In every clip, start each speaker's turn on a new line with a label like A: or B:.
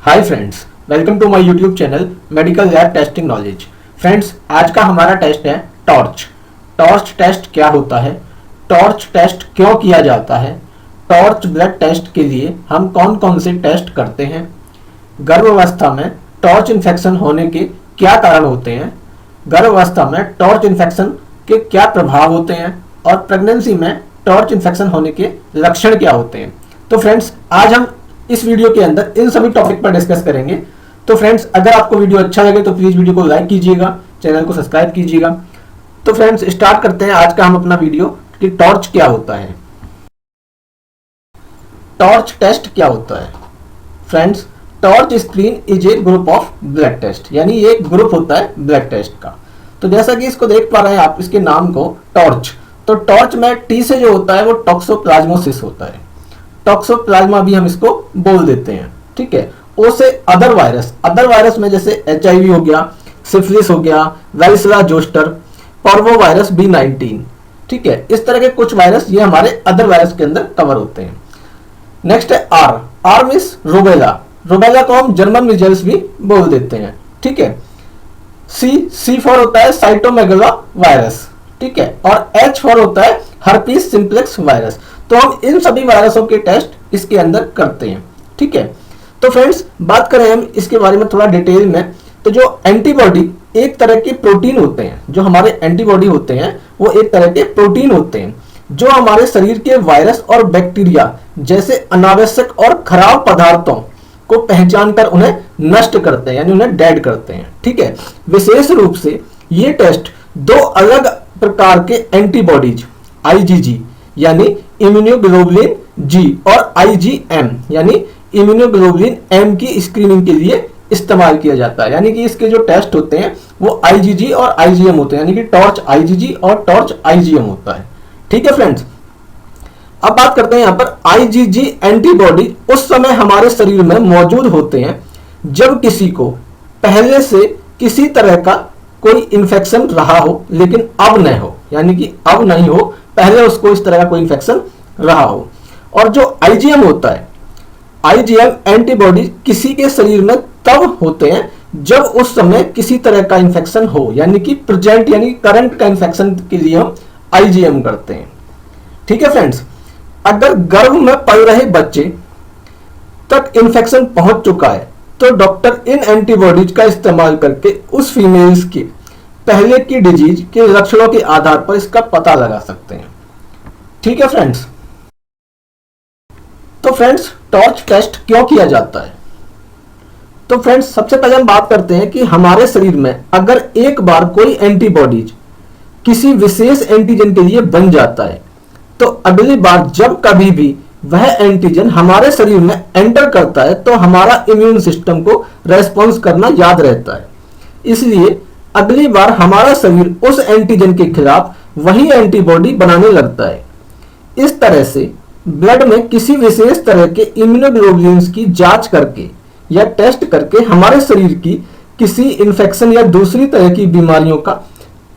A: Hi friends, welcome to my YouTube channel medical lab testing knowledge. Friends, आज का हमारा test है torch. Torch test क्या होता है, टॉर्च टेस्ट क्यों किया जाता है, टॉर्च ब्लड टेस्ट के लिए हम कौन कौन से टेस्ट करते हैं, गर्भावस्था में टॉर्च इन्फेक्शन होने के क्या कारण होते हैं, गर्भावस्था में टॉर्च इन्फेक्शन के क्या प्रभाव होते हैं और प्रेगनेंसी में टॉर्च इन्फेक्शन होने के लक्षण क्या होते हैं। तो फ्रेंड्स, आज हम इस वीडियो के अंदर इन सभी टॉपिक पर डिस्कस करेंगे। तो फ्रेंड्स, अगर आपको वीडियो अच्छा लगे तो प्लीज वीडियो को लाइक कीजिएगा, चैनल को सब्सक्राइब कीजिएगा। तो फ्रेंड्स, स्टार्ट करते हैं आज का हम अपना वीडियो कि टॉर्च क्या होता है। टॉर्च टेस्ट क्या होता है। Friends, TORCH screen is a group of blood test, यानी ये एक ग्रुप होता है ब्लड टेस्ट का। तो जैसा कि इसको देख पा रहे हैं आप, इसके नाम को टॉर्च, तो टॉर्च में टी से जो होता है वो टॉक्सोप्लाज्मोसिस होता है। टॉक्सोप्लाज्मा भी हम इसको बोल देते हैं, ठीक है। ओ से अदर वायरस में जैसे HIV हो गया, सिफिलिस हो गया, varicella zoster, parvo virus B19, ठीक है। इस तरह के कुछ वायरस ये हमारे अदर वायरस के अंदर कवर होते हैं। नेक्स्ट है आर मींस रूबेला को हम जर्मन मीजल्स भी बोल देते हैं, ठीक है। सी फॉर होता है साइटोमेगला वायरस, ठीक है, और H फॉर होता है हर्पीस सिंप्लेक्स वायरस। तो हम इन सभी वायरसों के टेस्ट इसके अंदर करते हैं, ठीक है। तो फ्रेंड्स, बात करें हम इसके बारे में थोड़ा डिटेल में, तो जो एंटीबॉडी एक तरह के प्रोटीन होते हैं, जो हमारे एंटीबॉडी होते हैं वो एक तरह के प्रोटीन होते हैं जो हमारे शरीर के वायरस और बैक्टीरिया जैसे अनावश्यक और खराब पदार्थों को पहचान कर उन्हें नष्ट करते हैं, यानी उन्हें डेड करते हैं, ठीक है। विशेष रूप से ये टेस्ट दो अलग प्रकार के एंटीबॉडीज IgG यानी इम्यूनोग्लोबुलिन G और IgM यानी इम्यूनोग्लोबुलिन M की स्क्रीनिंग के लिए इस्तेमाल किया जाता है। यानी कि इसके जो टेस्ट होते हैं वो IgG और IgM होते हैं, यानी कि टॉर्च IgG और टॉर्च IgM होता है, ठीक है फ्रेंड्स। अब बात करते हैं यहाँ पर IgG एंटीबॉडी उस समय हमारे शरीर में मौजूद होते हैं जब किसी को पहले से किसी तरह का कोई इन्फेक्शन रहा हो लेकिन अब न हो, यानी कि अब नहीं हो, पहले उसको इस तरह का कोई इन्फेक्शन रहा हो। और जो IgM होता है, IgM एंटीबॉडी किसी के शरीर में तब होते हैं जब उस समय किसी तरह का इन्फेक्शन हो, यानी कि प्रेजेंट यानी करंट का इन्फेक्शन के लिए हम IgM करते हैं, ठीक है फ्रेंड्स। अगर गर्भ में पल रहे बच्चे तक इन्फेक्शन पहुंच चुका है तो डॉक्टर इन एंटीबॉडीज का इस्तेमाल करके उस फीमेल्स के पहले की डिजीज के लक्षणों के आधार पर इसका पता लगा सकते हैं, ठीक है फ्रेंड्स। तो फ्रेंड्स, टॉर्च टेस्ट क्यों किया जाता है। तो फ्रेंड्स, सबसे पहले हम बात करते हैं कि हमारे शरीर में अगर एक बार कोई एंटीबॉडीज किसी विशेष एंटीजन के लिए बन जाता है तो अगली बार जब कभी भी वह एंटीजन हमारे शरीर में एंटर करता है तो हमारा इम्यून सिस्टम को रेस्पॉन्स करना याद रहता है। इसलिए अगली बार हमारा शरीर उस एंटीजन के खिलाफ वही एंटीबॉडी बनाने लगता है। इस तरह से ब्लड में किसी विशेष तरह के इम्यूनोग्लोबुलिन्स की जांच करके या टेस्ट करके हमारे शरीर की किसी इन्फेक्शन या दूसरी तरह की बीमारियों का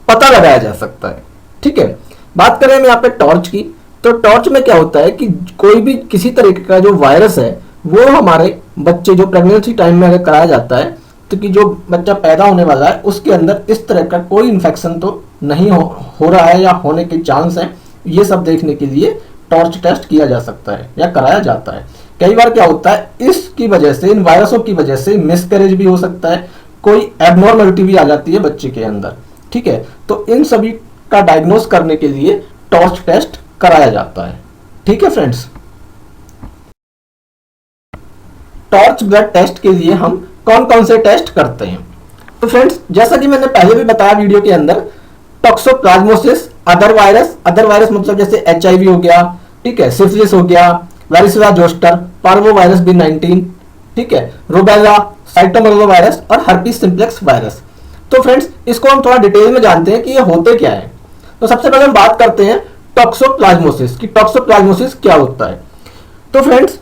A: पता लगाया जा सकता है, ठीक है। बात करें हम यहाँ पे टॉर्च की, तो टॉर्च में क्या होता है कि कोई भी किसी तरह का जो वायरस है वो हमारे बच्चे जो प्रेगनेंसी टाइम में अगर कराया जाता है तो कि जो बच्चा पैदा होने वाला है उसके अंदर इस तरह का कोई इन्फेक्शन तो नहीं हो रहा है या होने के चांस है, ये सब देखने के लिए टॉर्च टेस्ट किया जा सकता है या कराया जाता है। कई बार क्या होता है, इसकी वजह से, इन वायरसों की वजह से मिसकैरेज भी हो सकता है, कोई एबनॉर्मलिटी भी आ जाती है बच्चे के अंदर, ठीक है। तो इन सभी का डायग्नोस करने के लिए टॉर्च टेस्ट कराया जाता है, ठीक है फ्रेंड्स। टॉर्च ब्लड टेस्ट के लिए हम कौन कौन से टेस्ट करते हैं। तो फ्रेंड्स, जैसा कि मैंने पहले भी बताया वीडियो के अंदर, टॉक्सोप्लाज्मोसिस, अदर वायरस मतलब जैसे HIV हो गया, ठीक है, सिफिलिस हो गया, varicella zoster, parvo virus B19, ठीक है, रूबेला, साइटोमेगलो वायरस और हर्पीस सिंप्लेक्स वायरस। तो फ्रेंड्स, इसको हम थोड़ा डिटेल में जानते हैं कि ये होते क्या है। तो सबसे पहले हम बात करते हैं टॉक्सोप्लाज्मोसिस की। टॉक्सोप्लाज्मोसिस क्या होता है। तो फ्रेंड्स,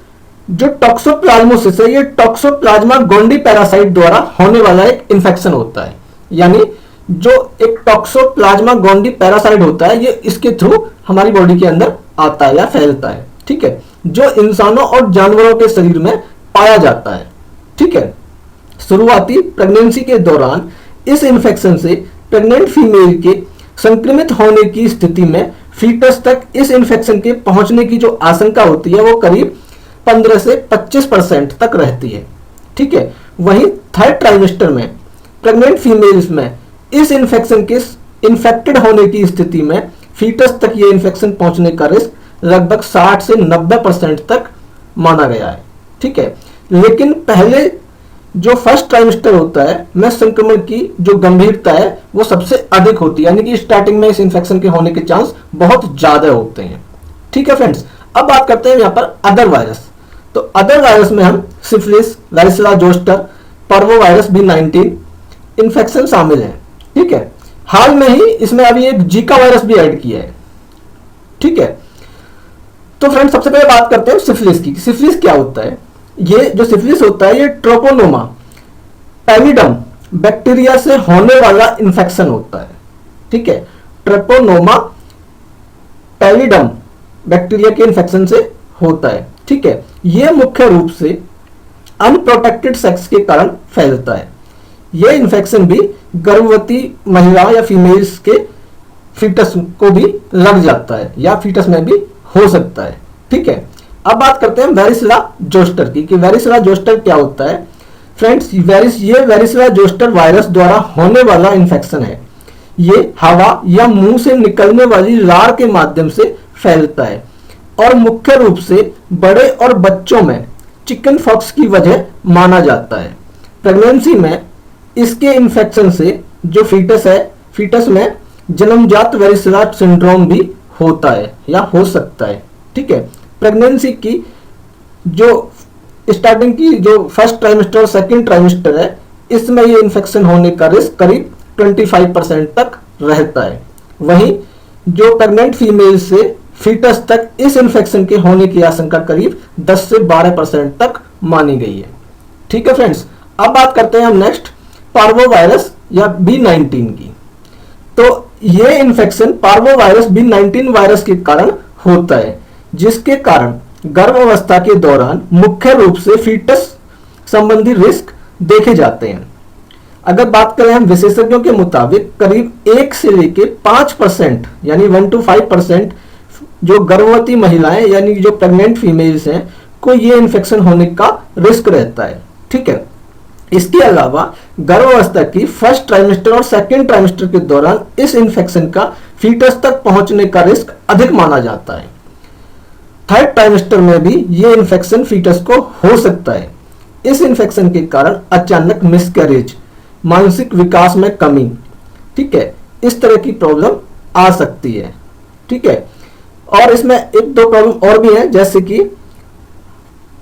A: जो टॉक्सोप्लाज्मोसिस है ये टॉक्सोप्लाज्मा गोंडी पैरासाइट द्वारा होने वाला एक इंफेक्शन होता है। यानी जो एक टॉक्सोप्लाज्मा गोंडी पैरासाइट होता है ये इसके थ्रू हमारी बॉडी के अंदर आता है या फैलता है, ठीक है, जो इंसानों और जानवरों के शरीर में पाया जाता है, ठीक है। शुरुआती प्रेगनेंसी के दौरान इस इन्फेक्शन से प्रेग्नेंट फीमेल के संक्रमित होने की स्थिति में फीटस तक इस इन्फेक्शन के पहुंचने की जो आशंका होती है वो करीब 15 से 25% तक रहती है। ठीक है। वहीं थर्ड ट्राइमेस्टर में प्रेग्नेंट फीमेल्स में इस इन्फेक्शन के इन्फेक्टेड होने की स्थिति में फीटस तक ये इन्फेक्शन पहुंचने का रिस्क लगभग 60 से 90% तक माना गया है। ठीक है। लेकिन पहले जो फर्स्ट ट्राइमेस्टर होता है में संक्रमण की जो गंभीरता है वो सबसे अधिक होती है, यानी कि स्टार्टिंग में इस इन्फेक्शन के होने के चांस बहुत ज्यादा होते हैं। ठीक है फ्रेंड्स, अब बात करते हैं यहाँ पर अदर वायरस। तो अदर वायरस में हम syphilis, varicella zoster, parvovirus B19 infection शामिल है। ठीक है। हाल में ही इसमें अभी एक जीका वायरस भी ऐड किया है। ठीक है। तो फ्रेंड्स सबसे पहले बात करते हैं सिफिलिस की। सिफिलिस क्या होता है? ये जो सिफिलिस होता है ये ट्रोपोनोमा पैलिडम बैक्टीरिया से होने वाला इंफेक्शन होता है। ठीक है। ट्रोपोनोमा पैलिडम बैक्टीरिया के इन्फेक्शन से होता है। ठीक है। ये मुख्य रूप से अनप्रोटेक्टेड सेक्स के कारण फैलता है। यह इन्फेक्शन भी गर्भवती महिला या फीमेल्स के फीटस को भी लग जाता है या फीटस में भी हो सकता है। ठीक है। अब बात करते हैं वेरिसला जोस्टर की कि वेरिसला जोस्टर क्या होता है। फ्रेंड्स ये वेरिसला जोस्टर वायरस द्वारा होने वाला इन्फेक्शन है। ये हवा या मुंह से निकलने वाली लार के माध्यम से फैलता है और मुख्य रूप से बड़े और बच्चों में चिकन पॉक्स की वजह माना जाता है। प्रेगनेंसी में इसके इन्फेक्शन से जो फीटस है, फीटस में जन्मजात वेरिसला सिंड्रोम भी होता है या हो सकता है। ठीक है। प्रेगनेंसी की जो स्टार्टिंग की जो फर्स्ट ट्राइमेस्टर और सेकेंड ट्राइमेस्टर है इसमें ये इन्फेक्शन होने का रिस्क करीब 25% तक रहता है। वहीं जो प्रेग्नेंट फीमेल से फीटस तक इस इन्फेक्शन के होने की आशंका करीब 10 से 12% तक मानी गई है। ठीक है फ्रेंड्स, अब बात करते हैं हम नेक्स्ट पार्वोवायरस या B19 की। तो ये इन्फेक्शन पार्वोवायरस B19 वायरस के कारण होता है, जिसके कारण गर्भावस्था के दौरान मुख्य रूप से फीटस संबंधी रिस्क देखे जाते हैं। अगर बात करें हम विशेषज्ञों के मुताबिक करीब 1 से लेके 5% यानी 1 to 5% जो गर्भवती महिलाएं यानी जो प्रेग्नेंट फीमेल्स हैं को ये इन्फेक्शन होने का रिस्क रहता है। ठीक है। इसके अलावा गर्भावस्था की फर्स्ट ट्राइमेस्टर और सेकेंड ट्राइमेस्टर के दौरान इस इन्फेक्शन का फीटस तक पहुंचने का रिस्क अधिक माना जाता है। थर्ड ट्राइमेस्टर में भी ये इन्फेक्शन फीटस को हो सकता है। इस इन्फेक्शन के कारण अचानक मिसकैरेज, मानसिक विकास में कमी, ठीक है, इस तरह की प्रॉब्लम आ सकती है। ठीक है। और इसमें एक दो प्रॉब्लम और भी है, जैसे कि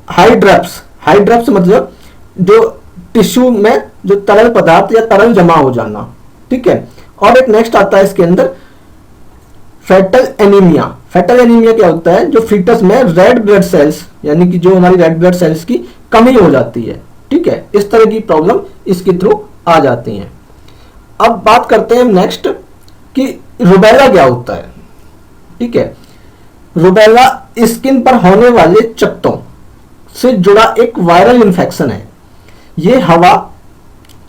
A: हाइड्रप्स मतलब जो टिश्यू में जो तरल पदार्थ या तरल जमा हो जाना। ठीक है। और एक नेक्स्ट आता है इसके अंदर फेटल एनीमिया। फेटल एनीमिया क्या होता है? जो फीटस में रेड ब्लड सेल्स यानी कि जो हमारी रेड ब्लड सेल्स की कमी हो जाती है। ठीक है। इस तरह की प्रॉब्लम इसके थ्रू आ जाती हैं। अब बात करते हैं नेक्स्ट कि रुबेला क्या होता है। ठीक है। रुबेला स्किन पर होने वाले चकत्तों से जुड़ा एक वायरल इन्फेक्शन है। ये हवा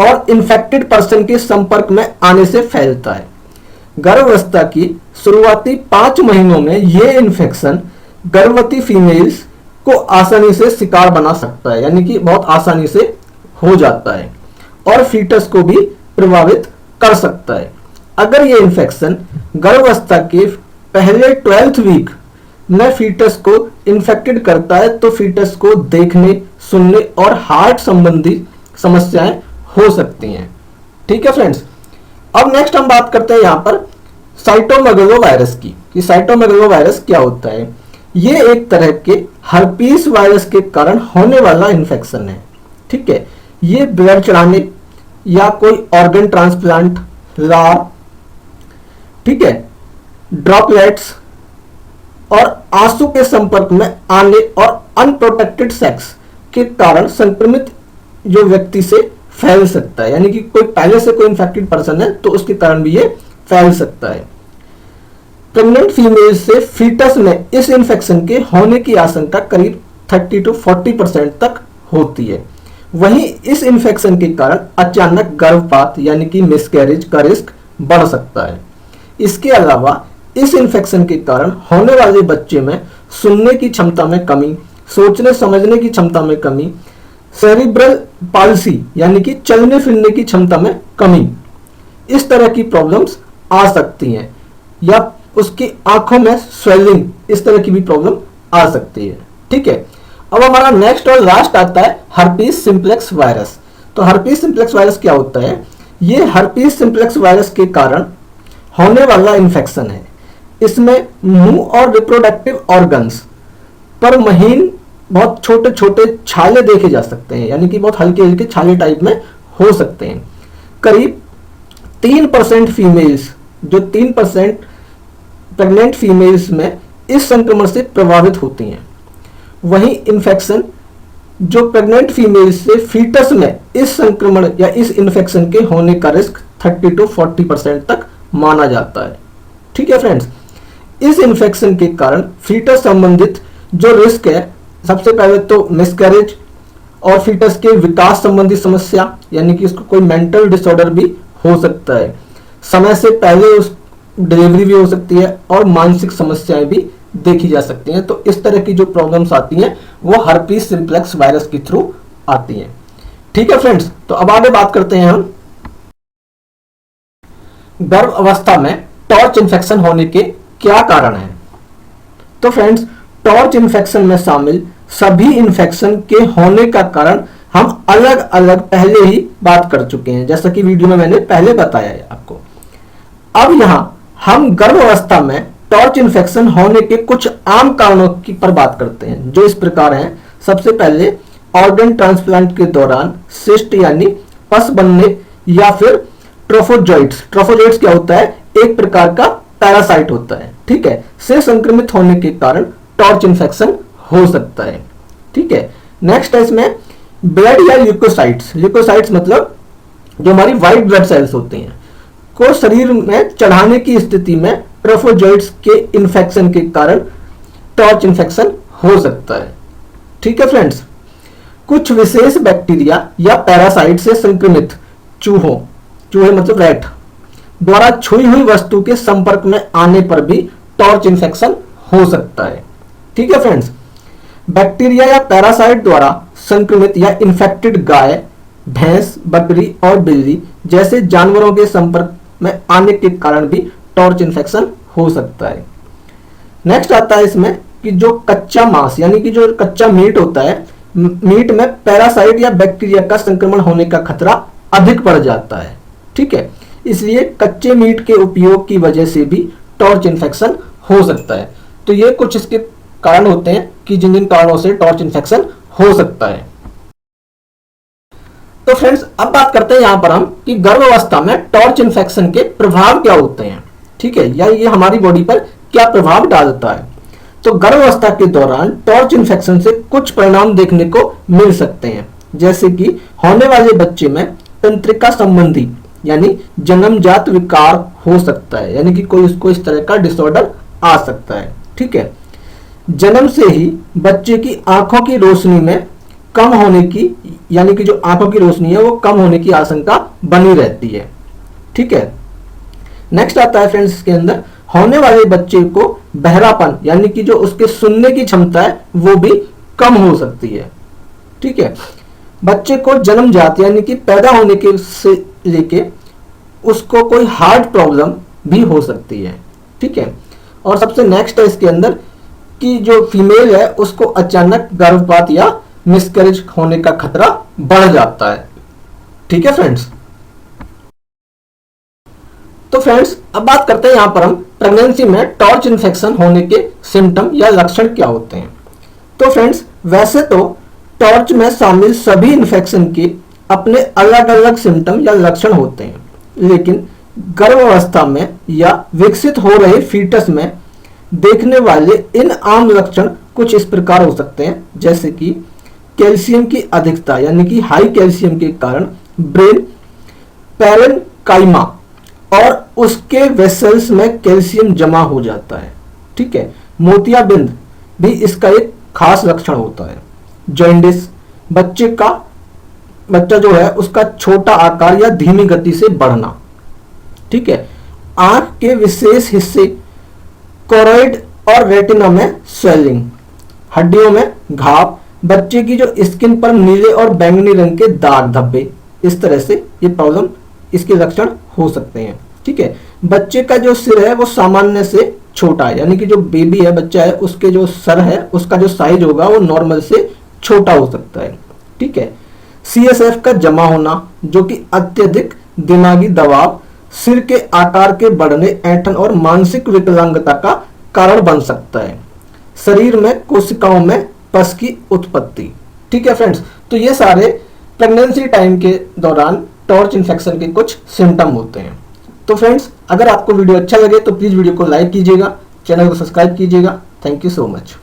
A: और इन्फेक्टेड पर्सन के संपर्क में आने से फैलता है। गर्भावस्था की शुरुआती 5 महीनों में यह इन्फेक्शन गर्भवती फीमेल्स को आसानी से शिकार बना सकता है, यानी कि बहुत आसानी से हो जाता है और फीटस को भी प्रभावित कर सकता है। अगर यह इन्फेक्शन गर्भावस्था के पहले 12th वीक में फीटस को इन्फेक्टेड करता है तो फीटस को देखने, सुनने और हार्ट संबंधी समस्याएं हो सकती हैं। ठीक है फ्रेंड्स, अब नेक्स्ट हम बात करते हैं यहां पर साइटोमेगालोवायरस की कि साइटोमेगालोवायरस क्या होता है। ये एक तरह के हर्पीस वायरस के कारण होने वाला इन्फेक्शन है। ठीक है। ये ब्लड चढ़ाने या कोई ऑर्गन ट्रांसप्लांट, लार, ठीक है, ड्रॉपलेट्स और आंसू के संपर्क में आने और अनप्रोटेक्टेड सेक्स के कारण संक्रमित जो व्यक्ति से फैल सकता है, यानी कि कोई पहले से कोई इन्फेक्टेड पर्सन है तो उसके कारण भी ये फैल सकता है। प्रेग्नेंट फीमेल से फीटस में इस इन्फेक्शन के होने की आशंका करीब 30 to 40% तक होती है। वहीं इस इन्फेक्शन के कारण अचानक गर्भपात यानी कि मिसकैरेज का रिस्क बढ़ सकता है। इसके अलावा इस इन्फेक्शन के कारण होने वाले बच्चे में सुनने की क्षमता में कमी, सोचने समझने की क्षमता में कमी, सेरिब्रल पाल्सी यानी कि चलने फिरने की क्षमता में कमी, इस तरह की प्रॉब्लम्स आ सकती हैं, या उसकी आंखों में स्वेलिंग, इस तरह की भी प्रॉब्लम आ सकती है। ठीक है, अब हमारा नेक्स्ट और लास्ट आता है हर्पीस सिंप्लेक्स वायरस। तो हर्पीस सिंप्लेक्स वायरस क्या होता है? ये हर्पीस सिंप्लेक्स वायरस के कारण होने वाला इन्फेक्शन है। इसमें मुंह और रिप्रोडक्टिव ऑर्गन्स पर महीन बहुत छोटे छोटे छाले देखे जा सकते हैं, यानी कि बहुत हल्के हल्के छाले टाइप में हो सकते हैं। करीब 3% फीमेल्स, जो 3% प्रेग्नेंट फीमेल्स में इस संक्रमण से प्रभावित होती हैं। वहीं इन्फेक्शन जो प्रेग्नेंट फीमेल्स से फीटस में इस संक्रमण या इस इन्फेक्शन के होने का रिस्क 30 to 40% तक माना जाता है। ठीक है फ्रेंड्स, इस इन्फेक्शन के कारण फीटस संबंधित जो रिस्क है, सबसे पहले तो मिसकैरेज और फीटस के विकास संबंधी समस्या, यानी कि उसको कोई मेंटल डिसऑर्डर भी हो सकता है, समय से पहले उस डिलीवरी भी हो सकती है, और मानसिक समस्याएं भी देखी जा सकती हैं। तो इस तरह की जो प्रॉब्लम्स आती हैं वो हर्पीस सिंप्लेक्स वायरस के थ्रू आती हैं। ठीक है फ्रेंड्स, तो अब आगे बात करते हैं हम गर्भ अवस्था में टॉर्च इन्फेक्शन होने के क्या कारण हैं। तो फ्रेंड्स, टॉर्च इन्फेक्शन में शामिल सभी इन्फेक्शन के होने का कारण हम अलग अलग पहले ही बात कर चुके हैं, जैसा कि वीडियो में मैंने पहले बताया है आपको। अब यहां हम गर्भ अवस्था में टॉर्च इन्फेक्शन होने के कुछ आम कारणों की पर बात करते हैं, जो इस प्रकार हैं। सबसे पहले ऑर्गन ट्रांसप्लांट के दौरान सिस्ट यानी पस बनने, या फिर ट्रोफोजोइट्स। ट्रोफोजोइट्स क्या होता है? एक प्रकार का पैरासाइट होता है, ठीक है, से संक्रमित होने के कारण टॉर्च इन्फेक्शन हो सकता है। ठीक है, नेक्स्ट है इसमें ब्लड या ल्यूकोसाइट्स। ल्यूकोसाइट्स मतलब जो हमारी व्हाइट ब्लड सेल्स होती हैं को शरीर में चढ़ाने की स्थिति में ट्रोफोजोइट्स के इन्फेक्शन के कारण टॉर्च इन्फेक्शन हो सकता है। ठीक है फ्रेंड्स, कुछ विशेष बैक्टीरिया या पैरासाइट से संक्रमित चूहे मतलब रैट द्वारा छुई हुई वस्तु के संपर्क में आने पर भी टॉर्च इन्फेक्शन हो सकता है। ठीक है फ्रेंड्स, बैक्टीरिया या पैरासाइट द्वारा संक्रमित या इन्फेक्टेड गाय, भैंस, बकरी और बिल्ली जैसे जानवरों के संपर्क में आने के कारण भी टॉर्च इन्फेक्शन हो सकता है। नेक्स्ट आता है इसमें कि जो कच्चा मांस यानी कि जो कच्चा मीट होता है, मीट में पैरासाइट या बैक्टीरिया का संक्रमण होने का खतरा अधिक बढ़ जाता है। ठीक है, इसलिए कच्चे मीट के उपयोग की वजह से भी टॉर्च इन्फेक्शन हो सकता है। तो ये कुछ इसके कारण होते हैं कि जिन जिन कारणों से टॉर्च इन्फेक्शन हो सकता है। तो फ्रेंड्स, अब बात करते हैं यहां पर हम कि गर्भावस्था में टॉर्च इन्फेक्शन के प्रभाव क्या होते हैं। ठीक है, या ये हमारी बॉडी पर क्या प्रभाव डालता है। तो गर्भावस्था के दौरान टॉर्च इन्फेक्शन से कुछ परिणाम देखने को मिल सकते हैं, जैसे कि होने वाले बच्चे में तंत्रिका संबंधी यानी जन्मजात विकार हो सकता है, यानी कि कोई उसको इस तरह का डिसऑर्डर आ सकता है। ठीक है, जन्म से ही बच्चे की आंखों की रोशनी में कम होने की, यानी कि जो आंखों की रोशनी है वो कम होने की आशंका बनी रहती है। ठीक है, नेक्स्ट आता है फ्रेंड्स इसके अंदर होने वाले बच्चे को बहरापन यानी कि जो उसके सुनने की क्षमता है वो भी कम हो सकती है। ठीक है, बच्चे को जन्मजात यानी कि पैदा होने के से लेके उसको कोई हार्ट प्रॉब्लम भी हो सकती है। ठीक है, और सबसे नेक्स्ट है इसके अंदर कि जो फीमेल है उसको अचानक गर्भपात या मिसकैरेज होने का खतरा बढ़ जाता है। ठीक है फ्रेंड्स, तो फ्रेंड्स अब बात करते हैं यहां पर हम प्रेगनेंसी में टॉर्च इन्फेक्शन होने के सिम्टम या लक्षण क्या होते हैं। तो फ्रेंड्स, वैसे तो टॉर्च में शामिल सभी इन्फेक्शन के अपने अलग अलग सिम्टम या लक्षण होते हैं, लेकिन गर्भावस्था में या विकसित हो रहे फीटस में देखने वाले इन आम लक्षण कुछ इस प्रकार हो सकते हैं, जैसे कि कैल्शियम की अधिकता यानी कि हाई कैल्शियम के कारण ब्रेन पैरेन्काइमा और उसके वेसल्स में कैल्शियम जमा हो जाता है। ठीक है, मोतियाबिंद भी इसका एक खास लक्षण होता है। जॉन्डिस, बच्चे का बच्चा जो है उसका छोटा आकार या धीमी गति से बढ़ना। ठीक है। आंख के विशेष हिस्से कोरोइड और रेटिना में स्वेलिंग, हड्डियों में घाव, बच्चे की जो स्किन पर नीले और बैंगनी रंग के दाग धब्बे, इस तरह से ये प्रॉब्लम, इसके लक्षण हो सकते हैं। ठीक है। बच्चे का जो सिर है वो सामान्य से छोटा है, यानी कि जो बेबी है, बच्चा है, उसके जो सर है उसका जो साइज होगा वो नॉर्मल से छोटा हो सकता है। ठीक है। CSF का जमा होना, जो कि अत्यधिक दिमागी दबाव, सिर के आकार के बढ़ने, ऐंठन और मानसिक विकलांगता का कारण बन सकता है। शरीर में कोशिकाओं में पस की उत्पत्ति। ठीक है फ्रेंड्स, तो ये सारे प्रेगनेंसी टाइम के दौरान टॉर्च इन्फेक्शन के कुछ सिम्टम होते हैं। तो फ्रेंड्स, अगर आपको वीडियो अच्छा लगे तो प्लीज वीडियो को लाइक कीजिएगा, चैनल को सब्सक्राइब कीजिएगा। Thank you so much.